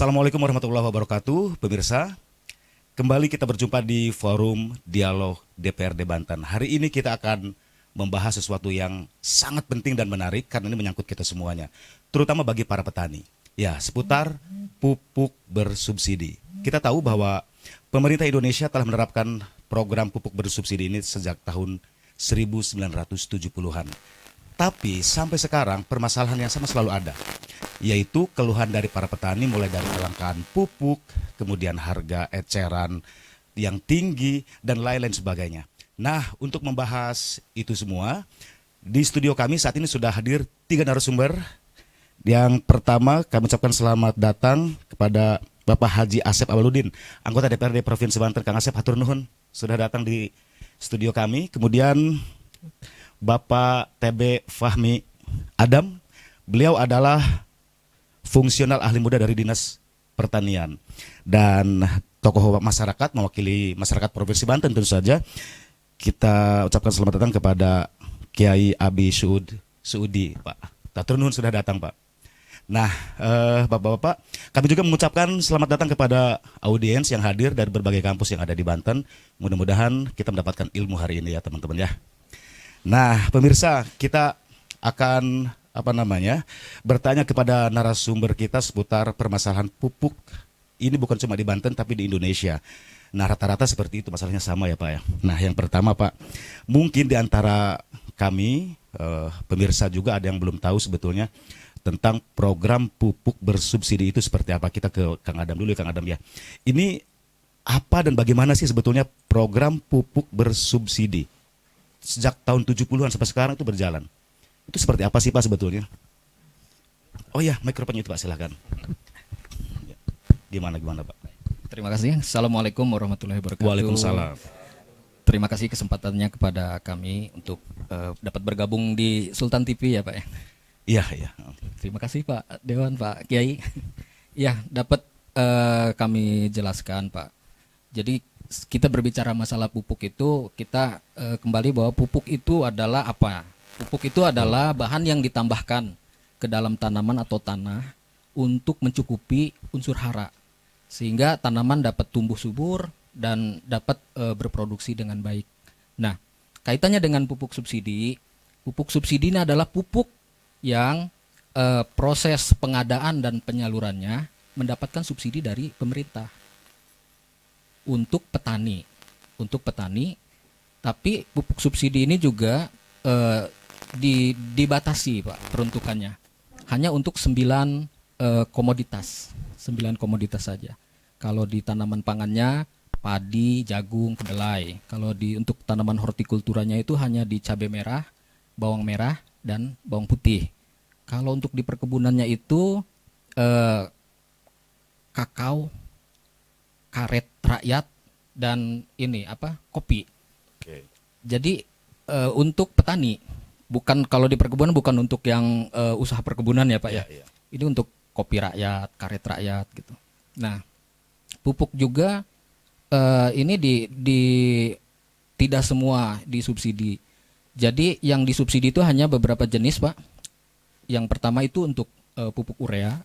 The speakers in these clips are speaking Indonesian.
Assalamualaikum warahmatullahi wabarakatuh, pemirsa. Kembali kita berjumpa di forum Dialog DPRD Banten. Hari ini kita akan membahas sesuatu yang sangat penting dan menarik karena ini menyangkut kita semuanya, terutama bagi para petani. Ya, seputar pupuk bersubsidi. Kita tahu bahwa pemerintah Indonesia telah menerapkan program pupuk bersubsidi ini sejak tahun 1970-an. Tapi sampai sekarang permasalahan yang sama selalu ada, yaitu keluhan dari para petani mulai dari kelangkaan pupuk, kemudian harga eceran yang tinggi, dan lain-lain sebagainya. Nah, untuk membahas itu semua, di studio kami saat ini sudah hadir 3 narasumber. Yang pertama, kami ucapkan selamat datang kepada Bapak Haji Asep Awaludin, anggota DPRD Provinsi Banten. Kang Asep, hatur nuhun sudah datang di studio kami. Kemudian Bapak TB Fahmi Adam, beliau adalah fungsional ahli muda dari Dinas Pertanian dan tokoh masyarakat mewakili masyarakat Provinsi Banten. Tentu saja kita ucapkan selamat datang kepada Kiai Abi Suudi, Pak. Hatur nuhun sudah datang, Pak. Nah, Bapak-bapak, kami juga mengucapkan selamat datang kepada audiens yang hadir dari berbagai kampus yang ada di Banten. Mudah-mudahan kita mendapatkan ilmu hari ini ya, teman-teman ya. Nah, pemirsa, kita akan bertanya kepada narasumber kita seputar permasalahan pupuk. Ini bukan cuma di Banten tapi di Indonesia. Nah, rata-rata seperti itu, masalahnya sama ya, Pak ya. Nah, yang pertama, Pak, mungkin di antara kami pemirsa juga ada yang belum tahu sebetulnya tentang program pupuk bersubsidi itu seperti apa. Kita ke Kang Adam dulu ya, Kang Adam ya. Ini apa dan bagaimana sih sebetulnya program pupuk bersubsidi? Sejak tahun 70-an sampai sekarang itu berjalan. Itu seperti apa sih, Pak, sebetulnya? Oh ya, mikrofonnya itu, Pak, silakan. Gimana, Pak? Terima kasih. Assalamualaikum warahmatullahi wabarakatuh. Waalaikumsalam. Terima kasih kesempatannya kepada kami untuk dapat bergabung di Sultan TV ya, Pak ya. Iya. Terima kasih Pak Dewan, Pak Kiai. Ya, dapat kami jelaskan, Pak. Jadi kita berbicara masalah pupuk itu, kita kembali bahwa pupuk itu adalah apa? Pupuk itu adalah bahan yang ditambahkan ke dalam tanaman atau tanah untuk mencukupi unsur hara, sehingga tanaman dapat tumbuh subur dan dapat berproduksi dengan baik. Nah, kaitannya dengan pupuk subsidi ini adalah pupuk yang proses pengadaan dan penyalurannya mendapatkan subsidi dari pemerintah untuk petani. Tapi pupuk subsidi ini juga dibatasi, Pak, peruntukannya. Hanya untuk 9 komoditas saja. Kalau di tanaman pangannya padi, jagung, kedelai. Kalau untuk tanaman hortikulturanya itu hanya di cabai merah, bawang merah, dan bawang putih. Kalau untuk di perkebunannya itu kakao, karet rakyat, dan kopi. Oke. Jadi untuk petani, bukan kalau di perkebunan bukan untuk yang usaha perkebunan ya, Pak ya. Iya. Ini untuk kopi rakyat, karet rakyat gitu. Nah, pupuk juga ini tidak semua disubsidi. Jadi yang disubsidi itu hanya beberapa jenis, Pak. Yang pertama itu untuk pupuk urea,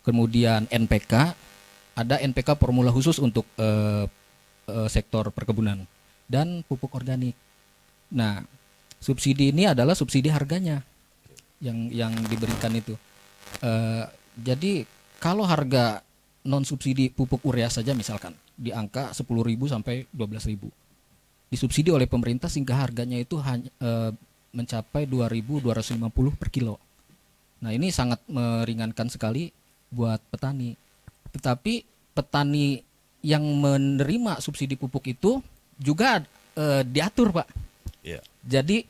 kemudian NPK, ada NPK formula khusus untuk sektor perkebunan, dan pupuk organik. Nah, subsidi ini adalah subsidi harganya yang diberikan itu. Jadi kalau harga non subsidi pupuk urea saja misalkan di angka 10.000 sampai 12.000, disubsidi oleh pemerintah sehingga harganya itu hanya mencapai 2.250 per kilo. Nah, ini sangat meringankan sekali buat petani. Tetapi petani yang menerima subsidi pupuk itu juga diatur, Pak. Iya. Jadi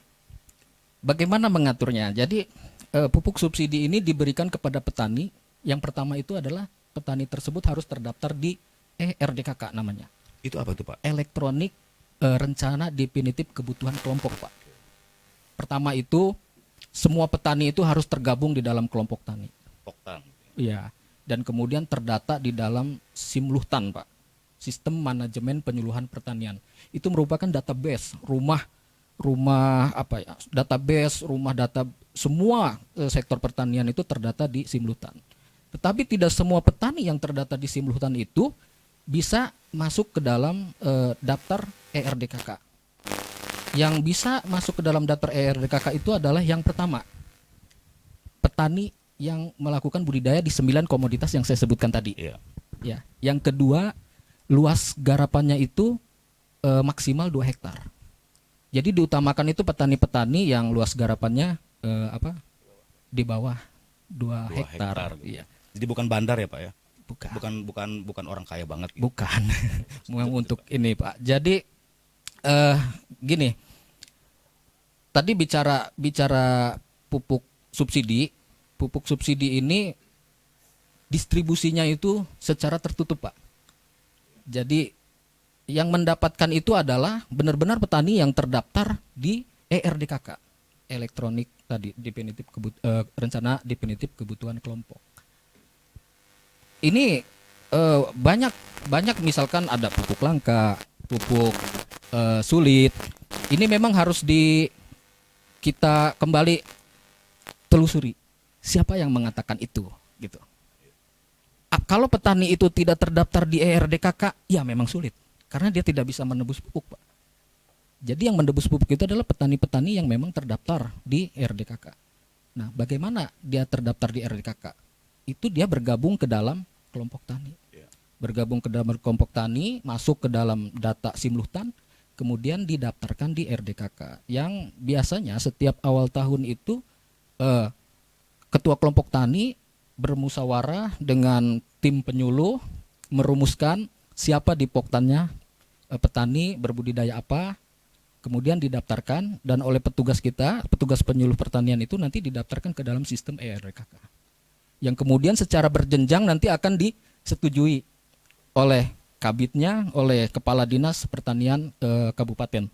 bagaimana mengaturnya? Jadi pupuk subsidi ini diberikan kepada petani. Yang pertama itu adalah petani tersebut harus terdaftar di RDKK namanya. Itu apa tuh, Pak? Elektronik Rencana Definitif Kebutuhan Kelompok, Pak. Pertama itu semua petani itu harus tergabung di dalam kelompok tani. Poktan. Iya. Dan kemudian terdata di dalam Simluhtan, Pak. Sistem Manajemen Penyuluhan Pertanian. Itu merupakan database rumah data semua sektor pertanian itu terdata di Simluhtan. Tetapi tidak semua petani yang terdata di Simluhtan itu bisa masuk ke dalam daftar ERDKK. Yang bisa masuk ke dalam daftar ERDKK itu adalah yang pertama, petani yang melakukan budidaya di 9 komoditas yang saya sebutkan tadi. Iya. Ya. Yang kedua, luas garapannya itu maksimal 2 hektar. Jadi diutamakan itu petani-petani yang luas garapannya di bawah 2 hektar. Gitu. Iya. Jadi bukan bandar ya Pak ya? Bukan. Bukan orang kaya banget. Gitu. Bukan. Memang untuk ini Pak. Jadi gini. Tadi bicara pupuk subsidi. Pupuk subsidi ini distribusinya itu secara tertutup Pak. Jadi yang mendapatkan itu adalah benar-benar petani yang terdaftar di ERDKK, elektronik tadi rencana definitif kebutuhan kelompok. Ini banyak misalkan ada pupuk langka, pupuk sulit. Ini memang harus kita kembali telusuri siapa yang mengatakan itu gitu. Kalau petani itu tidak terdaftar di ERDKK, ya memang sulit karena dia tidak bisa menebus pupuk, Pak. Jadi yang menebus pupuk itu adalah petani-petani yang memang terdaftar di ERDKK. Nah, bagaimana dia terdaftar di ERDKK? Itu dia bergabung ke dalam kelompok tani. Bergabung ke dalam kelompok tani, masuk ke dalam data Simluhtan, kemudian didaftarkan di ERDKK. Yang biasanya setiap awal tahun itu ketua kelompok tani bermusyawarah dengan tim penyuluh merumuskan siapa di poktannya petani berbudidaya apa, kemudian didaftarkan dan oleh petugas penyuluh pertanian itu nanti didaftarkan ke dalam sistem ERDKK. Yang kemudian secara berjenjang nanti akan disetujui oleh kabitnya, oleh kepala dinas pertanian kabupaten.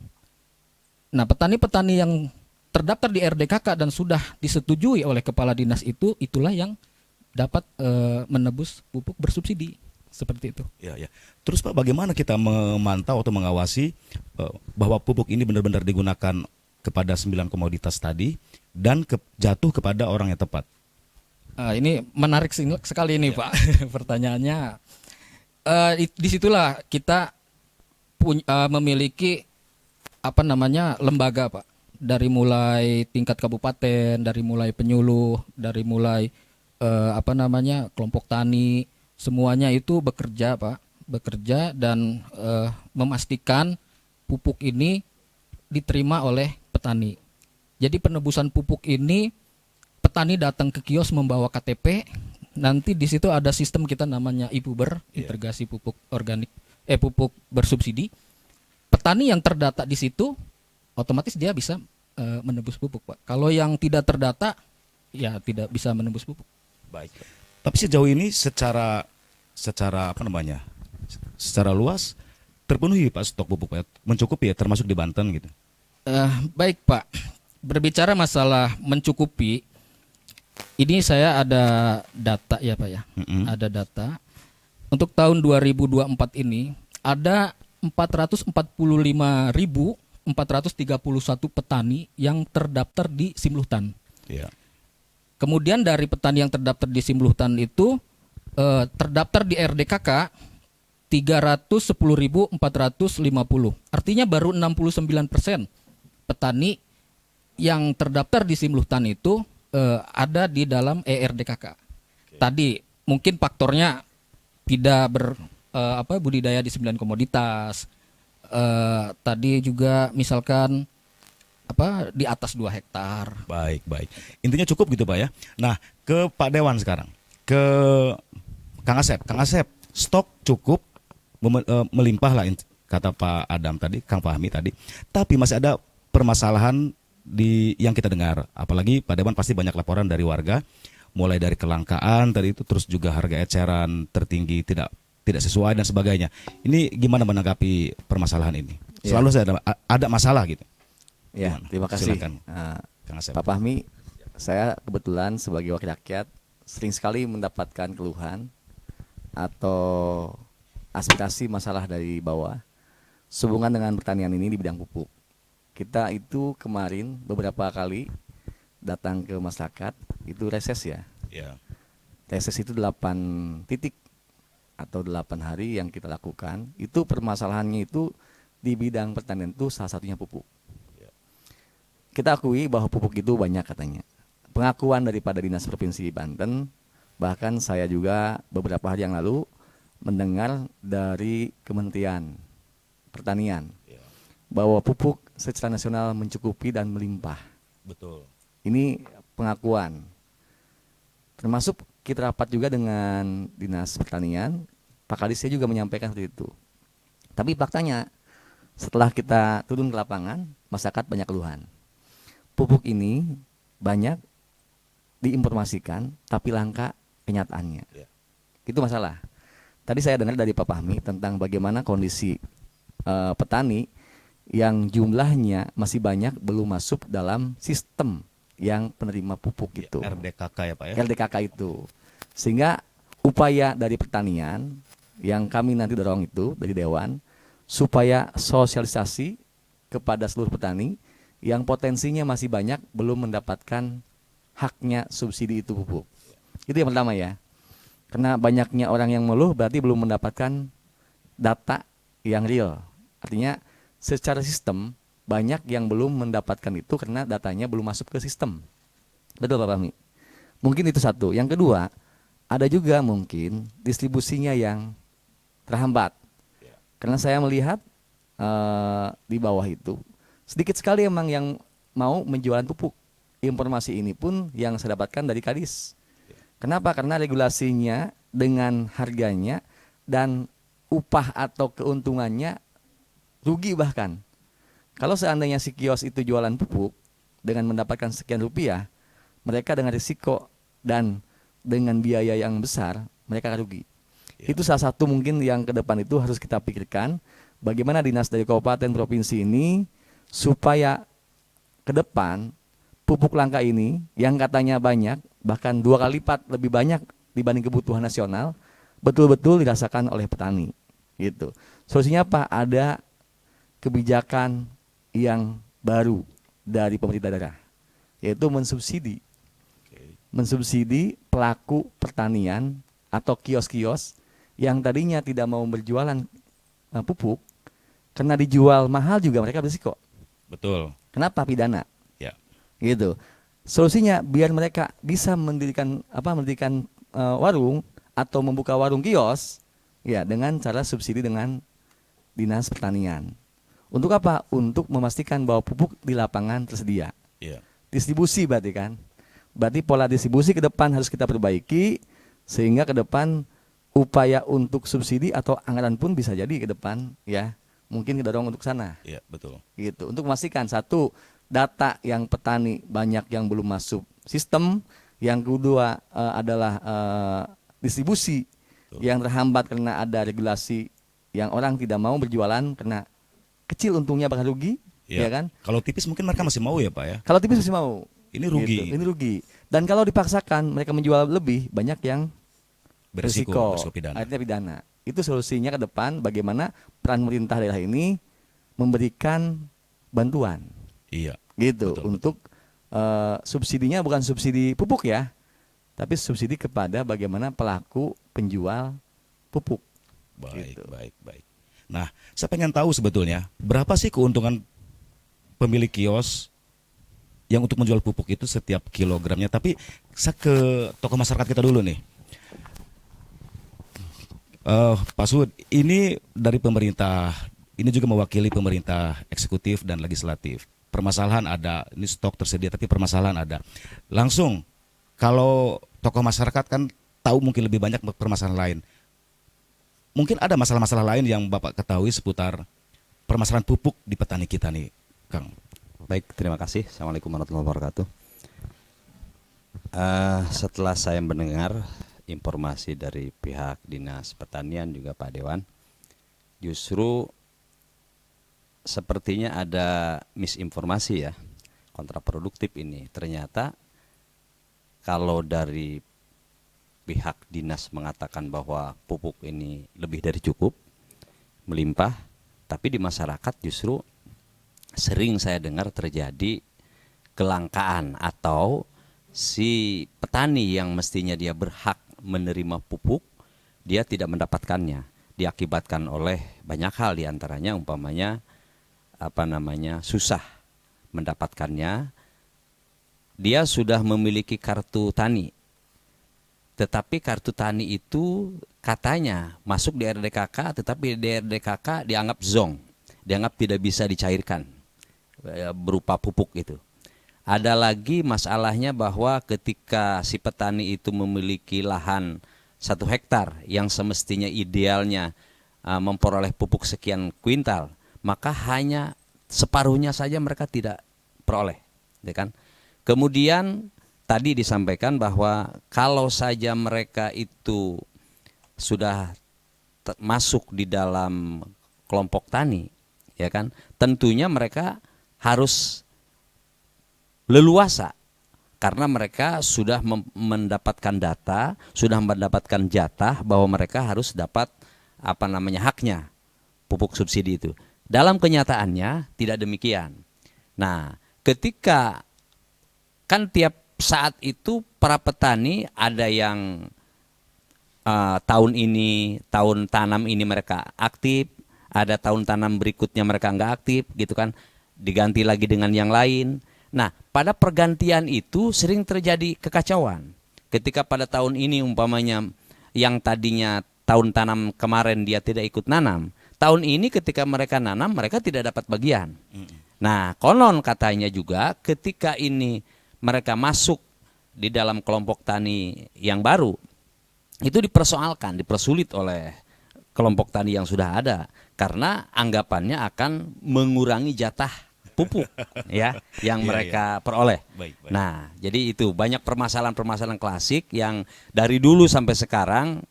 Nah, petani-petani yang terdaftar di RDKK dan sudah disetujui oleh kepala dinas itulah yang dapat menebus pupuk bersubsidi seperti itu. Ya. Terus Pak, bagaimana kita memantau atau mengawasi bahwa pupuk ini benar-benar digunakan kepada 9 komoditas tadi dan jatuh kepada orang yang tepat? Ini menarik sekali ini Pak pertanyaannya. Disitulah kita memiliki lembaga Pak. Dari mulai tingkat kabupaten, dari mulai penyuluh, dari mulai kelompok tani, semuanya itu bekerja dan memastikan pupuk ini diterima oleh petani. Jadi penebusan pupuk ini petani datang ke kios membawa KTP, nanti di situ ada sistem kita namanya IPUBER, integrasi pupuk organik pupuk bersubsidi. Petani yang terdata di situ otomatis dia bisa menebus pupuk, Pak. Kalau yang tidak terdata, ya tidak bisa menebus pupuk. Baik. Tapi sejauh ini secara secara luas terpenuhi Pak stok pupuk Pak, mencukupi ya termasuk di Banten gitu. Baik Pak. Berbicara masalah mencukupi, ini saya ada data ya Pak ya. Ada data. Untuk tahun 2024 ini ada 445.431 petani yang terdaftar di Simluhtan. Iya. Kemudian dari petani yang terdaftar di Simluhtan itu terdaftar di RDKK 310.450. Artinya baru 69% petani yang terdaftar di Simluhtan itu ada di dalam ERDKK. Tadi mungkin faktornya tidak budidaya di 9 komoditas. Tadi juga misalkan di atas 2 hektar. Baik. Intinya cukup gitu Pak ya. Nah, ke Pak Dewan sekarang. Ke Kang Asep. Kang Asep, stok cukup melimpah lah kata Pak Adam tadi, Kang Fahmi tadi. Tapi masih ada permasalahan yang kita dengar. Apalagi Pak Dewan pasti banyak laporan dari warga, mulai dari kelangkaan tadi itu, terus juga harga eceran tertinggi tidak sesuai dan sebagainya. Ini gimana menanggapi permasalahan ini? Selalu saya ada masalah gitu. Ya, Gimana? terima kasih Kang Asep. Pak Fahmi. Saya kebetulan sebagai wakil rakyat sering sekali mendapatkan keluhan atau aspirasi masalah dari bawah sehubungan dengan pertanian ini di bidang pupuk. Kita itu kemarin beberapa kali datang ke masyarakat, itu reses ya. Ya. tesis itu 8 titik atau 8 hari yang kita lakukan. Itu permasalahannya itu di bidang pertanian itu salah satunya pupuk. Kita akui bahwa pupuk itu banyak katanya. Pengakuan daripada Dinas Provinsi Banten, bahkan saya juga beberapa hari yang lalu mendengar dari Kementerian Pertanian bahwa pupuk secara nasional mencukupi dan melimpah. Betul. Ini pengakuan. Termasuk kita rapat juga dengan Dinas Pertanian, Pak Kadis saya juga menyampaikan seperti itu. Tapi faktanya setelah kita turun ke lapangan, masyarakat banyak keluhan. Pupuk ini banyak diinformasikan tapi langka kenyataannya. Itu masalah. Tadi saya dengar dari Pak Fahmi tentang bagaimana kondisi petani yang jumlahnya masih banyak belum masuk dalam sistem yang penerima pupuk itu. RDKK ya Pak ya. RDKK itu. Sehingga upaya dari pertanian yang kami nanti dorong itu dari Dewan supaya sosialisasi kepada seluruh petani yang potensinya masih banyak belum mendapatkan haknya subsidi itu pupuk. Itu yang pertama ya. Karena banyaknya orang yang mengeluh berarti belum mendapatkan data yang real. Artinya secara sistem banyak yang belum mendapatkan itu karena datanya belum masuk ke sistem. Betul Pak Fahmi? Mungkin itu satu. Yang kedua, ada juga mungkin distribusinya yang terhambat. Karena saya melihat di bawah itu sedikit sekali emang yang mau menjualan pupuk. Informasi ini pun yang saya dapatkan dari Kadis. Kenapa? Karena regulasinya dengan harganya dan upah atau keuntungannya rugi bahkan. Kalau seandainya si kios itu jualan pupuk dengan mendapatkan sekian rupiah, mereka dengan risiko dan dengan biaya yang besar, mereka rugi. Itu salah satu mungkin yang ke depan itu harus kita pikirkan, bagaimana dinas dari kabupaten provinsi ini supaya ke depan pupuk langka ini yang katanya banyak, bahkan 2 kali lipat lebih banyak dibanding kebutuhan nasional, betul-betul dirasakan oleh petani. Gitu. Solusinya apa? Ada kebijakan yang baru dari pemerintah daerah, yaitu mensubsidi. Mensubsidi pelaku pertanian atau kios-kios yang tadinya tidak mau berjualan pupuk, karena dijual mahal juga mereka berisiko. Betul. Kenapa? Pidana. Ya. Gitu. Solusinya biar mereka bisa mendirikan warung atau membuka warung kios ya dengan cara subsidi dengan Dinas Pertanian. Untuk apa? Untuk memastikan bahwa pupuk di lapangan tersedia. Ya. Distribusi berarti kan. Berarti pola distribusi ke depan harus kita perbaiki sehingga ke depan upaya untuk subsidi atau anggaran pun bisa jadi ke depan ya. Mungkin kita dorong untuk sana. Iya, betul. Gitu. Untuk memastikan satu, data yang petani banyak yang belum masuk sistem, yang kedua adalah distribusi yang terhambat karena ada regulasi yang orang tidak mau berjualan karena kecil untungnya bakal rugi, ya kan? Kalau tipis mungkin mereka masih mau ya Pak ya. Kalau tipis masih mau. Ini rugi. Gitu. Ini rugi. Dan kalau dipaksakan mereka menjual lebih, banyak yang berisiko pidana. Akhirnya pidana. Itu solusinya ke depan bagaimana peran pemerintah daerah ini memberikan bantuan. Iya. Gitu betul, untuk subsidinya bukan subsidi pupuk ya, tapi subsidi kepada bagaimana pelaku penjual pupuk. Baik, Gitu. baik. Nah, saya pengen tahu sebetulnya berapa sih keuntungan pemilik kios yang untuk menjual pupuk itu setiap kilogramnya. Tapi saya ke tokoh masyarakat kita dulu nih. Pak Sud, ini dari pemerintah, ini juga mewakili pemerintah eksekutif dan legislatif. Permasalahan ada, ini stok tersedia tapi permasalahan ada. Langsung, kalau tokoh masyarakat kan tahu mungkin lebih banyak permasalahan lain. Mungkin ada masalah-masalah lain yang Bapak ketahui seputar permasalahan pupuk di petani kita nih, Kang. Baik, terima kasih. Assalamualaikum warahmatullahi wabarakatuh. Setelah saya mendengar informasi dari pihak Dinas Pertanian juga Pak Dewan, justru sepertinya ada misinformasi ya, kontraproduktif ini. Ternyata kalau dari pihak dinas mengatakan bahwa pupuk ini lebih dari cukup, melimpah, tapi di masyarakat justru sering saya dengar terjadi kelangkaan atau si petani yang mestinya dia berhak menerima pupuk, dia tidak mendapatkannya. Diakibatkan oleh banyak hal, diantaranya umpamanya susah mendapatkannya. Dia sudah memiliki kartu tani, tetapi kartu tani itu katanya masuk di RDKK, tetapi di RDKK dianggap zonk, dianggap tidak bisa dicairkan berupa pupuk itu. Ada lagi masalahnya bahwa ketika si petani itu memiliki lahan 1 hektar yang semestinya idealnya memperoleh pupuk sekian kuintal, maka hanya separuhnya saja mereka tidak peroleh, ya kan? Kemudian tadi disampaikan bahwa kalau saja mereka itu sudah masuk di dalam kelompok tani, ya kan, tentunya mereka harus leluasa karena mereka sudah mendapatkan data, sudah mendapatkan jatah bahwa mereka harus dapat haknya pupuk subsidi itu. Dalam kenyataannya tidak demikian. Nah, ketika kan tiap saat itu para petani ada yang tahun ini, tahun tanam ini mereka aktif, ada tahun tanam berikutnya mereka nggak aktif gitu kan, diganti lagi dengan yang lain. Nah, pada pergantian itu sering terjadi kekacauan. Ketika pada tahun ini umpamanya yang tadinya tahun tanam kemarin dia tidak ikut nanam, tahun ini ketika mereka nanam mereka tidak dapat bagian. Nah, konon katanya juga ketika ini mereka masuk di dalam kelompok tani yang baru, itu dipersoalkan, dipersulit oleh kelompok tani yang sudah ada karena anggapannya akan mengurangi jatah pupuk ya yang mereka peroleh. Baik. Nah, jadi itu banyak permasalahan-permasalahan klasik yang dari dulu sampai sekarang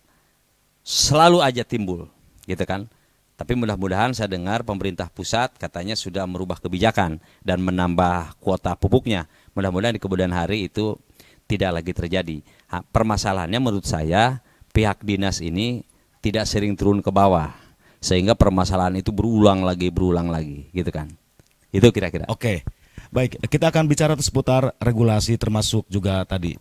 selalu aja timbul, gitu kan. Tapi mudah-mudahan saya dengar pemerintah pusat katanya sudah merubah kebijakan dan menambah kuota pupuknya. Mudah-mudahan di kemudian hari itu tidak lagi terjadi. Permasalahannya menurut saya pihak dinas ini tidak sering turun ke bawah sehingga permasalahan itu berulang lagi, gitu kan. Itu kira-kira. Oke, baik. Kita akan bicara seputar regulasi termasuk juga tadi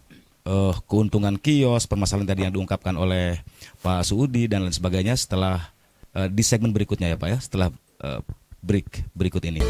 keuntungan kios, permasalahan tadi yang diungkapkan oleh Pak Suudi dan lain sebagainya setelah di segmen berikutnya ya Pak ya, setelah break berikut ini.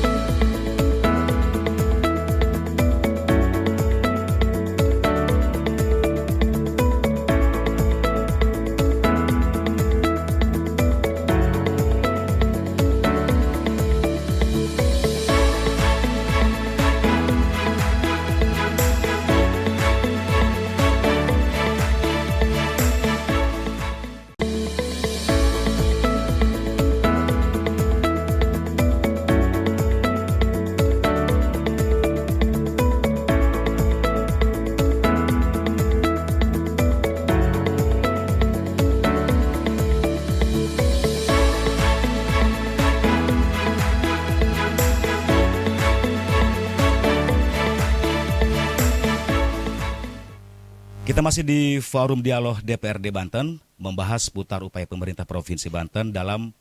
Kita masih di Forum Dialog DPRD Banten membahas seputar upaya pemerintah Provinsi Banten dalam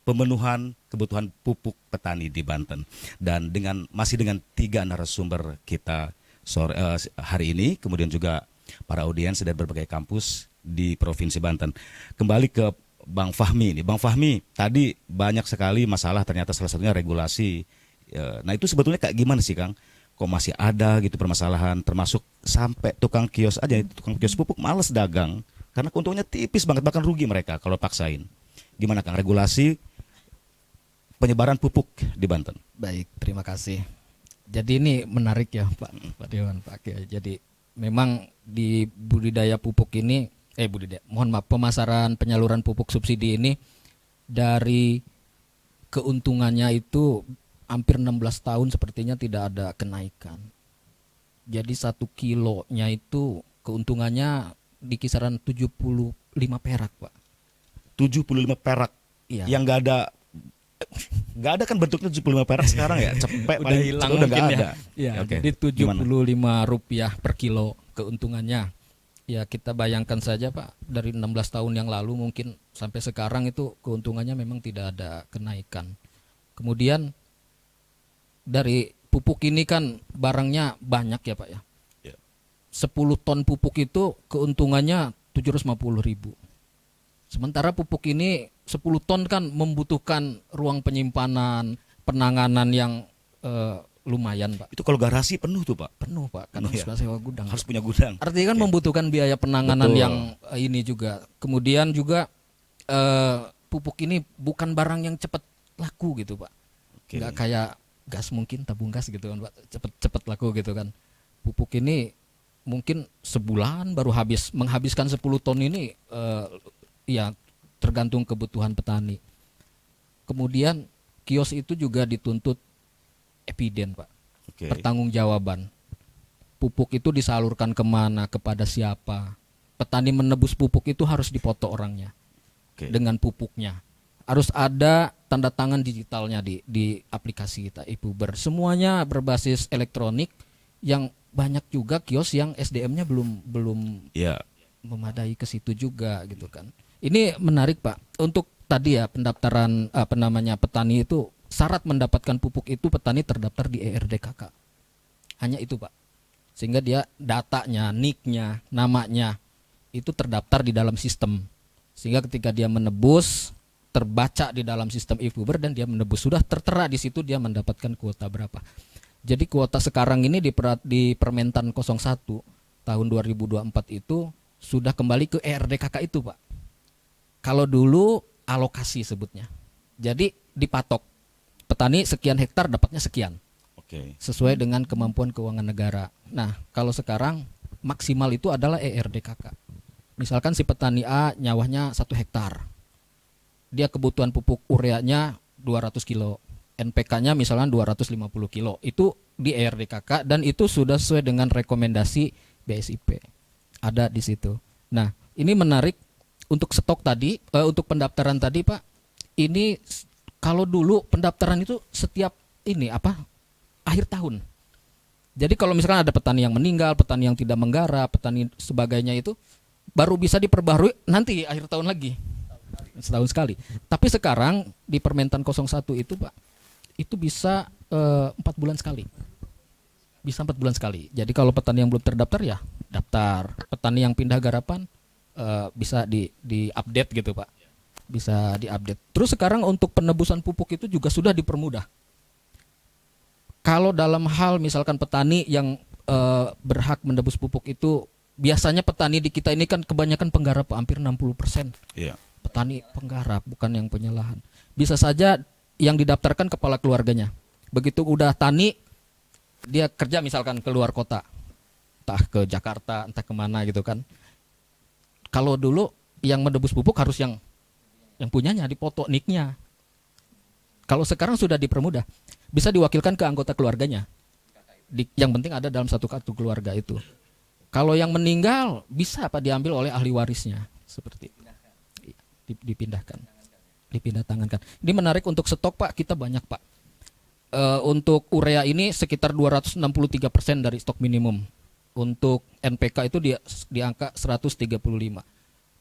pemenuhan kebutuhan pupuk petani di Banten. Dan masih dengan 3 narasumber kita hari ini, kemudian juga para audiens dari berbagai kampus di Provinsi Banten. Kembali ke Bang Fahmi ini. Bang Fahmi, tadi banyak sekali masalah, ternyata salah satunya regulasi. Nah itu sebetulnya kayak gimana sih Kang? Kok masih ada gitu permasalahan, termasuk sampai tukang kios aja, tukang kios pupuk males dagang karena keuntungannya tipis banget, bahkan rugi mereka kalau paksain. Gimana Kang regulasi penyebaran pupuk di Banten? Baik, terima kasih. Jadi ini menarik ya Pak Dewan, Pak Kiai. Jadi memang di budidaya pupuk ini pemasaran penyaluran pupuk subsidi ini dari keuntungannya itu hampir 16 tahun sepertinya tidak ada kenaikan. Jadi 1 kilonya itu keuntungannya di kisaran 75 perak, Pak. 75 perak. Iya. Yang nggak ada kan bentuknya 75 perak sekarang ya. Cepet udah hilang udah nggak mungkin ada. Ya, Oke. jadi 75 rupiah per kilo keuntungannya. Ya kita bayangkan saja Pak, dari 16 tahun yang lalu mungkin sampai sekarang itu keuntungannya memang tidak ada kenaikan. Kemudian dari pupuk ini kan barangnya banyak ya Pak ya. 10 ton pupuk itu keuntungannya 750.000. Sementara pupuk ini 10 ton kan membutuhkan ruang penyimpanan, penanganan yang lumayan, Pak. Itu kalau garasi penuh tuh Pak. Penuh, Pak, kan Penuh harus ya? sewa gudang. Harus punya gudang. Artinya kan Oke. membutuhkan biaya penanganan Betul. yang ini juga. Kemudian juga pupuk ini bukan barang yang cepat laku gitu, Pak. Oke. Nggak kayak gas, mungkin tabung gas gitu kan, Pak. Cepet laku gitu kan. Pupuk ini mungkin sebulan baru habis. Menghabiskan 10 ton ini ya tergantung kebutuhan petani. Kemudian kios itu juga dituntut eviden, Pak. Oke. Pertanggungjawaban. Pupuk itu disalurkan kemana, kepada siapa. Petani menebus pupuk itu harus dipoto orangnya Oke. dengan pupuknya. Harus ada tanda tangan digitalnya di aplikasi kita iPuber. Semuanya berbasis elektronik, yang banyak juga kios yang SDM-nya belum Ya. memadai ke situ juga gitu kan. Ini menarik, Pak. Untuk tadi ya pendaftaran petani itu, syarat mendapatkan pupuk itu petani terdaftar di ERDKK. Hanya itu, Pak. Sehingga dia datanya, nicknya, namanya itu terdaftar di dalam sistem. Sehingga ketika dia menebus, terbaca di dalam sistem iPuber dan dia menebus, sudah tertera di situ dia mendapatkan kuota berapa. Jadi kuota sekarang ini di Permentan 01 tahun 2024 itu sudah kembali ke ERDKK itu, Pak. Kalau dulu alokasi sebutnya. Jadi dipatok. Petani sekian hektar dapatnya sekian. Oke. Sesuai dengan kemampuan keuangan negara. Nah, kalau sekarang maksimal itu adalah ERDKK. Misalkan si petani A nyawahnya 1 hektar. Dia kebutuhan pupuk ureanya 200 kilo. NPK-nya misalnya 250 kilo. Itu di ERDKK dan itu sudah sesuai dengan rekomendasi BSIP. Ada di situ. Nah, ini menarik untuk stok tadi, untuk pendaftaran tadi, Pak. Ini kalau dulu pendaftaran itu setiap akhir tahun. Jadi kalau misalkan ada petani yang meninggal, petani yang tidak menggarap, petani sebagainya itu baru bisa diperbarui nanti akhir tahun lagi. Setahun sekali. Tapi sekarang di Permentan 01 itu, Pak, itu bisa 4 bulan sekali. Bisa 4 bulan sekali. Jadi kalau petani yang belum terdaftar ya daftar. Petani yang pindah garapan bisa di-update gitu, Pak. Bisa diupdate. Terus sekarang untuk penebusan pupuk itu juga sudah dipermudah. Kalau dalam hal misalkan petani yang berhak menebus pupuk itu, biasanya petani di kita ini kan kebanyakan penggarap, hampir 60%. Iya. Petani penggarap, bukan yang penyelahan. Bisa saja yang didaftarkan kepala keluarganya. Begitu udah tani, dia kerja misalkan ke luar kota, entah ke Jakarta, entah kemana gitu kan. Kalau dulu yang menebus pupuk harus yang punyanya, dipoto nicknya. Kalau sekarang sudah dipermudah, bisa diwakilkan ke anggota keluarganya. Yang penting ada dalam satu kartu keluarga itu. Kalau yang meninggal bisa Pak diambil oleh ahli warisnya, seperti itu. Dipindahkan, dipindah tangankan. Ini menarik untuk stok, Pak, kita banyak, Pak. Untuk urea ini sekitar 263% dari stok minimum. Untuk NPK itu di angka 135.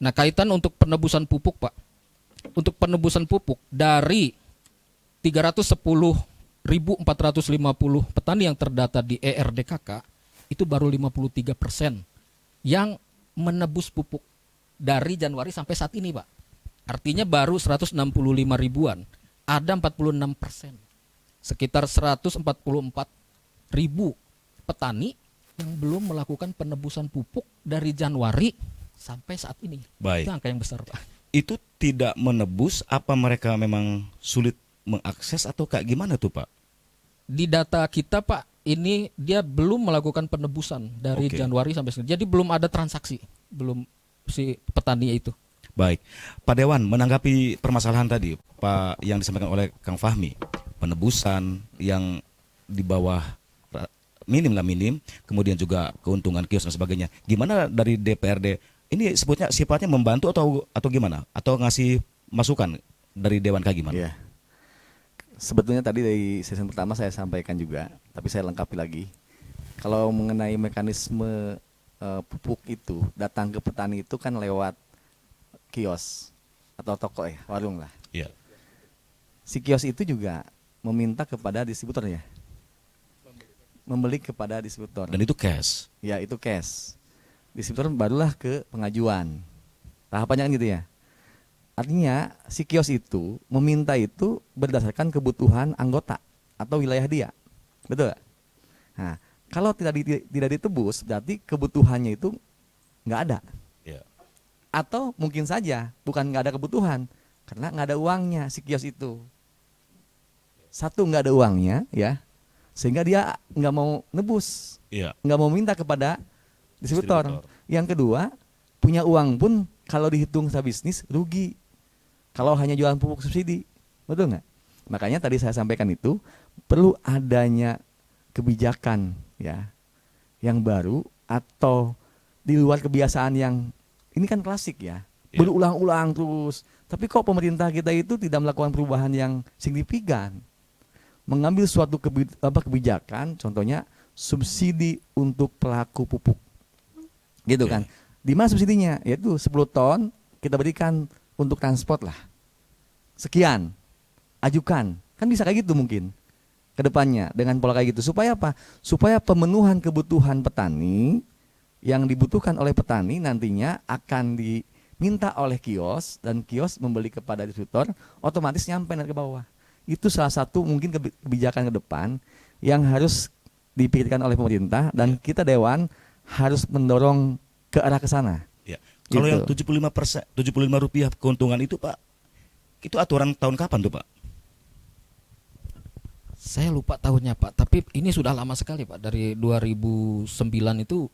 Nah, kaitan untuk penebusan pupuk, Pak. Untuk penebusan pupuk dari 310.450 petani yang terdata di ERDKK itu baru 53% yang menebus pupuk dari Januari sampai saat ini, Pak. Artinya baru 165 ribuan, ada 46%. Sekitar 144.000 petani yang belum melakukan penebusan pupuk dari Januari sampai saat ini. Baik. Itu angka yang besar, Pak. Itu tidak menebus, apa mereka memang sulit mengakses atau kayak gimana tuh, Pak? Di data kita, Pak, ini dia belum melakukan penebusan dari Oke. Januari sampai sekarang. Jadi belum ada transaksi, belum si petani itu. Baik, Pak Dewan, menanggapi permasalahan tadi, Pak, yang disampaikan oleh Kang Fahmi, penebusan yang di bawah minim, kemudian juga keuntungan kios dan sebagainya. Gimana dari DPRD? Ini sebutnya sifatnya membantu atau gimana? Atau ngasih masukan dari Dewan kayak gimana? Iya. Sebetulnya tadi dari sesi pertama saya sampaikan juga, tapi saya lengkapi lagi. Kalau mengenai mekanisme pupuk itu, datang ke petani itu kan lewat kios atau toko warung lah. Iya. Si kios itu juga meminta kepada distributornya, membeli kepada distributor. Dan itu cash. Ya, itu cash. distributor barulah ke pengajuan. Tahapannya kan gitu ya. Artinya si kios itu meminta itu berdasarkan kebutuhan anggota atau wilayah dia, betul gak? Nah, kalau tidak ditebus, berarti kebutuhannya itu nggak ada. Iya. Atau mungkin saja bukan nggak ada kebutuhan, karena nggak ada uangnya si kios itu. Satu, nggak ada uangnya, ya, sehingga dia nggak mau nebus, Iya. nggak mau minta kepada distributor. Distributor. Yang kedua, punya uang pun kalau dihitung secara bisnis rugi. Kalau hanya jualan pupuk subsidi, betul nggak? Makanya tadi saya sampaikan itu perlu adanya kebijakan ya yang baru atau di luar kebiasaan yang ini kan klasik ya, Ya. berulang-ulang terus. Tapi kok pemerintah kita itu tidak melakukan perubahan yang signifikan, mengambil suatu kebijakan, contohnya subsidi untuk pelaku pupuk, gitu Oke. kan? Di mana subsidinya? Yaitu 10 ton kita berikan untuk transport lah, sekian, ajukan, kan bisa kayak gitu mungkin ke depannya dengan pola kayak gitu. Supaya apa? Supaya pemenuhan kebutuhan petani yang dibutuhkan oleh petani nantinya akan diminta oleh kios dan kios membeli kepada distributor, otomatis nyampe nanti ke bawah. Itu salah satu mungkin kebijakan ke depan yang harus dipikirkan oleh pemerintah dan kita Dewan harus mendorong ke arah ke sana. Ya. Kalau Gitu. yang 75%, Rp75 keuntungan itu Pak, itu aturan tahun kapan tuh Pak? Saya lupa tahunnya Pak, tapi ini sudah lama sekali Pak, dari 2009 itu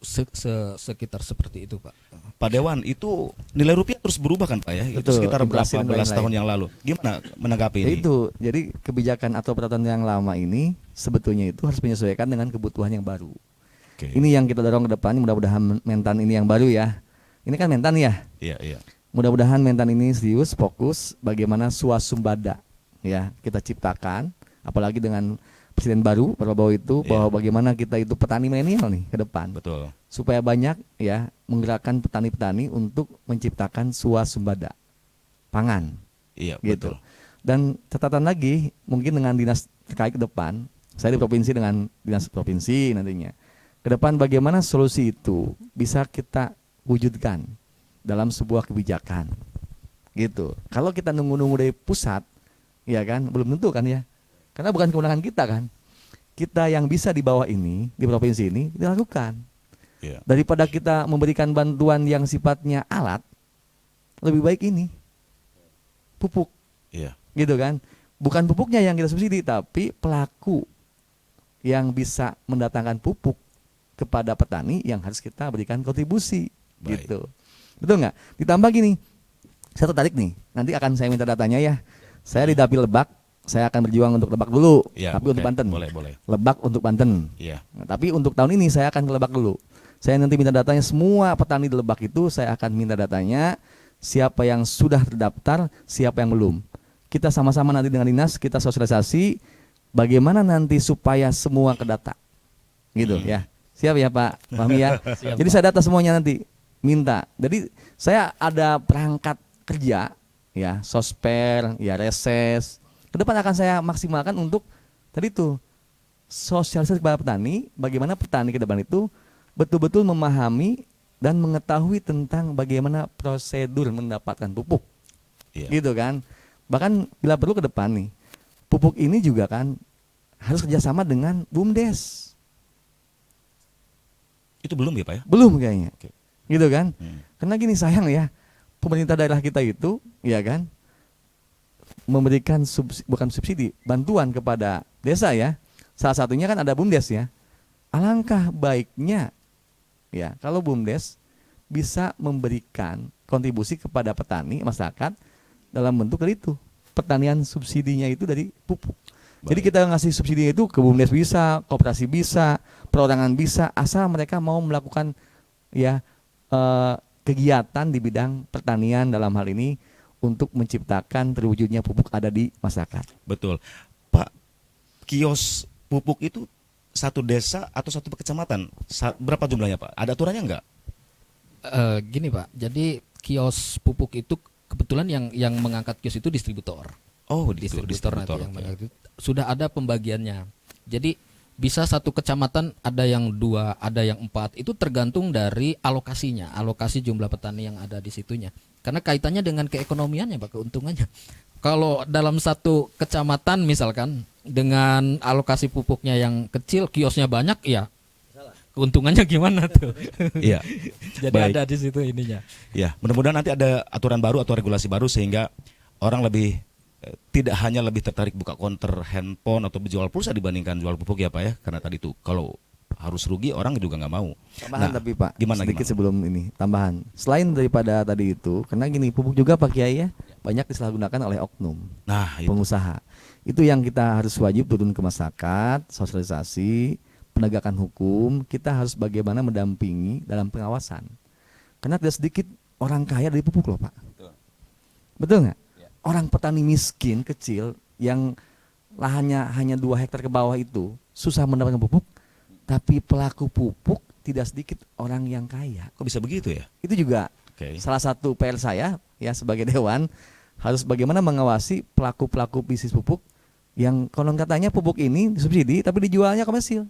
sekitar seperti itu Pak. Pak Dewan, itu nilai rupiah terus berubah kan Pak ya? Itu Betul, sekitar berapa inflasi dan belas lain-lain. tahun yang lalu. Gimana menanggapi Ya ini? itu, jadi kebijakan atau peraturan yang lama ini sebetulnya itu harus menyesuaikan dengan kebutuhan yang baru. Oke. Ini yang kita dorong ke depan, mudah-mudahan Mentan ini yang baru ya. Ini kan Mentan ya. Iya, iya. Mudah-mudahan Mentan ini serius, fokus bagaimana swasembada ya kita ciptakan, apalagi dengan presiden baru Prabowo itu, bahwa bagaimana kita itu petani milenial nih ke depan, Betul. supaya banyak ya menggerakkan petani-petani untuk menciptakan swasembada pangan Iya, gitu. betul. Dan catatan lagi mungkin dengan dinas terkait ke depan, saya di provinsi dengan dinas provinsi nantinya. Ke depan bagaimana solusi itu bisa kita wujudkan dalam sebuah kebijakan. Gitu. Kalau kita nunggu-nunggu dari pusat, ya kan, belum tentu kan ya. Karena bukan kewenangan kita kan. Kita yang bisa di bawah ini, di provinsi ini, kita lakukan. Iya. Daripada kita memberikan bantuan yang sifatnya alat, lebih baik ini pupuk, Iya. gitu kan. Bukan pupuknya yang kita subsidi, tapi pelaku yang bisa mendatangkan pupuk kepada petani yang harus kita berikan kontribusi. Baik. Gitu. Betul nggak? Ditambah gini, saya tertarik nih, nanti akan saya minta datanya ya. Saya di Dapil Lebak, saya akan berjuang untuk Lebak dulu, Iya, tapi untuk oke. Banten. Boleh, boleh. Lebak untuk Banten. Iya. Nah, tapi untuk tahun ini saya akan ke Lebak dulu. Saya nanti minta datanya semua petani di Lebak itu, saya akan minta datanya siapa yang sudah terdaftar, siapa yang belum. Kita sama-sama nanti dengan dinas kita sosialisasi bagaimana nanti supaya semua kedata. Gitu ya. Siap ya Pak Fahmi ya. Siap, Jadi Pak. saya data semuanya nanti minta. Jadi saya ada perangkat kerja ya, sosper, ya reses. Ke depan akan saya maksimalkan untuk tadi itu sosialisasi kepada petani, bagaimana petani ke depan itu betul-betul memahami dan mengetahui tentang bagaimana prosedur mendapatkan pupuk. Iya. Gitu kan. Bahkan bila perlu ke depan nih, pupuk ini juga kan harus kerjasama dengan BUMDes. Itu belum ya Pak ya? Belum kayaknya. Oke. Gitu kan. Hmm. Karena gini sayang ya, pemerintah daerah kita itu ya kan memberikan bukan subsidi, bantuan kepada desa ya. Salah satunya kan ada BUMDes ya. Alangkah baiknya ya kalau BUMDes bisa memberikan kontribusi kepada petani masyarakat dalam bentuk dari itu pertanian subsidinya itu dari pupuk. Jadi Baik. kita ngasih subsidi itu ke BUMDes bisa, koperasi bisa, perorangan bisa, asal mereka mau melakukan ya kegiatan di bidang pertanian dalam hal ini untuk menciptakan terwujudnya pupuk ada di masyarakat. Betul. Pak, kios pupuk itu satu desa atau satu kecamatan? Berapa jumlahnya Pak? Ada aturannya enggak? Gini Pak, jadi kios pupuk itu kebetulan yang mengangkat kios itu distributor. Oh, Distributor nanti yang oke. mengangkat itu. Sudah ada pembagiannya. Jadi Bisa satu kecamatan ada yang 2, ada yang 4. Itu tergantung dari alokasinya, alokasi jumlah petani yang ada di situnya. Karena kaitannya dengan keekonomiannya, Pak, keuntungannya. Kalau dalam satu kecamatan misalkan dengan alokasi pupuknya yang kecil, kiosnya banyak, ya keuntungannya gimana tuh? Iya. Jadi Baik. ada di situ ininya. Ya, mudah-mudahan nanti ada aturan baru atau regulasi baru sehingga orang lebih tidak hanya lebih tertarik buka konter handphone atau jual pulsa dibandingkan jual pupuk ya Pak ya, karena tadi itu kalau harus rugi orang juga nggak mau. Tambahan tapi Pak, gimana sedikit gimana? sebelum ini tambahan. Selain daripada tadi itu, karena gini pupuk juga Pak Kiai ya, banyak disalahgunakan oleh oknum Nah, itu. pengusaha. Itu yang kita harus wajib turun ke masyarakat, sosialisasi, penegakan hukum. Kita harus bagaimana mendampingi dalam pengawasan. Karena tidak sedikit orang kaya dari pupuk loh Pak. Betul nggak? Orang petani miskin kecil yang lahannya hanya 2 hektar ke bawah itu susah mendapatkan pupuk, tapi pelaku pupuk tidak sedikit orang yang kaya. Kok bisa begitu ya? Itu juga Oke. salah satu PR saya ya sebagai dewan, harus bagaimana mengawasi pelaku-pelaku bisnis pupuk yang konon katanya pupuk ini disubsidi tapi dijualnya komersil